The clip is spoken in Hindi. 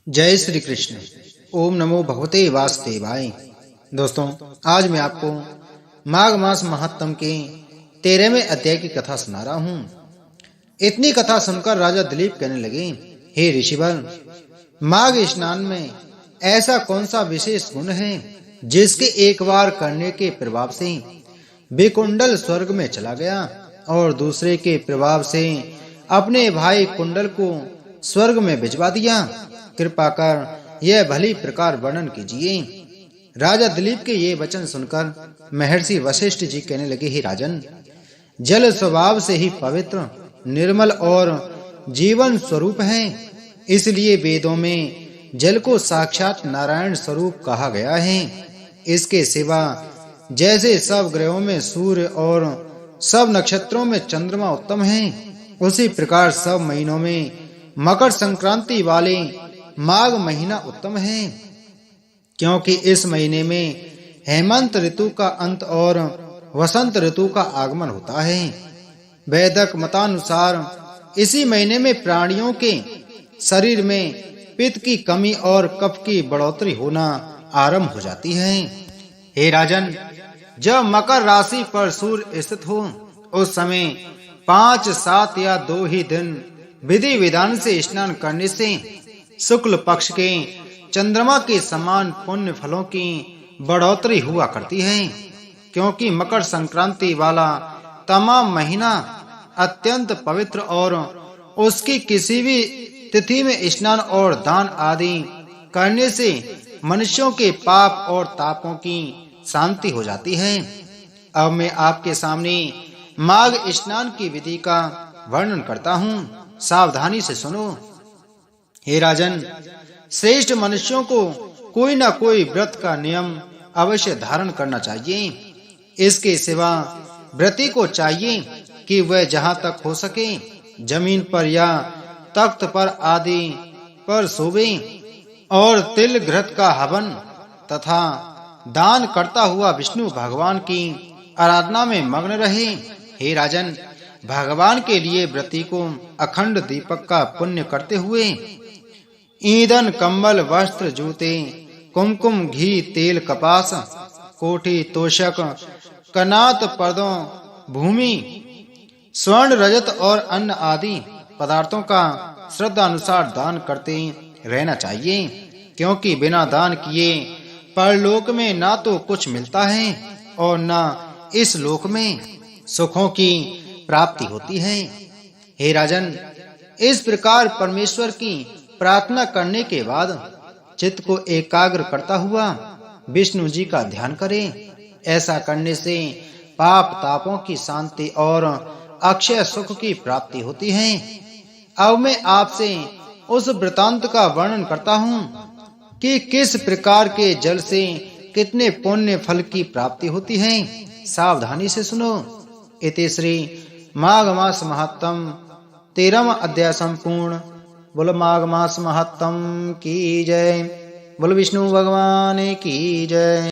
जय श्री कृष्ण। ओम नमो भगवते वासुदेवाय। दोस्तों, आज मैं आपको माघ मास महात्म के 13वें अध्याय की कथा सुना रहा हूँ। इतनी कथा सुनकर राजा दिलीप कहने लगे, हे ऋषिवर, माघ स्नान में ऐसा कौन सा विशेष गुण है जिसके एक बार करने के प्रभाव से विकुंडल स्वर्ग में चला गया और दूसरे के प्रभाव से अपने भाई कुंडल को स्वर्ग में भिजवा दिया। कृपा कर यह भली प्रकार वर्णन कीजिए। राजा दिलीप के ये वचन सुनकर महर्षि वशिष्ठ जी कहने लगे, हे राजन, जल स्वभाव से ही पवित्र, निर्मल और जीवन स्वरूप है। इसलिए वेदों में जल को साक्षात नारायण स्वरूप कहा गया है। इसके सिवा जैसे सब ग्रहों में सूर्य और सब नक्षत्रों में चंद्रमा उत्तम हैं, उसी प्रकार सब महीनों में मकर संक्रांति वाले माघ महीना उत्तम है, क्योंकि इस महीने में हेमंत ऋतु का अंत और वसंत ऋतु का आगमन होता है। वैदिक मतानुसार इसी महीने में प्राणियों के शरीर में पित्त की कमी और कफ की बढ़ोतरी होना आरंभ हो जाती है। हे राजन, जब मकर राशि पर सूर्य स्थित हो, उस समय 5, 7 या 2 ही दिन विधि विधान से स्नान करने से शुक्ल पक्ष के चंद्रमा के समान पुण्य फलों की बढ़ोतरी हुआ करती है। क्योंकि मकर संक्रांति वाला तमाम महीना अत्यंत पवित्र और उसकी किसी भी तिथि में स्नान और दान आदि करने से मनुष्यों के पाप और तापों की शांति हो जाती है। अब मैं आपके सामने माघ स्नान की विधि का वर्णन करता हूँ, सावधानी से सुनो। हे राजन, श्रेष्ठ मनुष्यों को कोई न कोई व्रत का नियम अवश्य धारण करना चाहिए। इसके सिवा व्रती को चाहिए कि वह जहाँ तक हो सके जमीन पर या तख्त पर आदि पर सोवे और तिल घृत का हवन तथा दान करता हुआ विष्णु भगवान की आराधना में मग्न रहे। हे राजन, भगवान के लिए व्रती को अखंड दीपक का पुण्य करते हुए ईंधन, कंबल, वस्त्र, जूते, कुमकुम, घी, तेल, कपास, कोठी, तोशक, कनात, पर्दों, भूमि, स्वर्ण, रजत और अन्न आदि पदार्थों का श्रद्धा अनुसार दान करते रहना चाहिए। क्योंकि बिना दान किए परलोक में ना तो कुछ मिलता है और ना इस लोक में सुखों की प्राप्ति होती है। हे राजन, इस प्रकार परमेश्वर की प्रार्थना करने के बाद चित्त को एकाग्र करता हुआ विष्णु जी का ध्यान करें। ऐसा करने से पाप तापों की शांति और अक्षय सुख की प्राप्ति होती है। अब मैं आपसे उस वृतांत का वर्णन करता हूँ कि किस प्रकार के जल से कितने पुण्य फल की प्राप्ति होती है। सावधानी से सुनो। इति श्री माघ मास महात्म 13वां अध्याय संपूर्ण। बोलो माघ मास महात्म की जय। बोलो विष्णु भगवान की जय।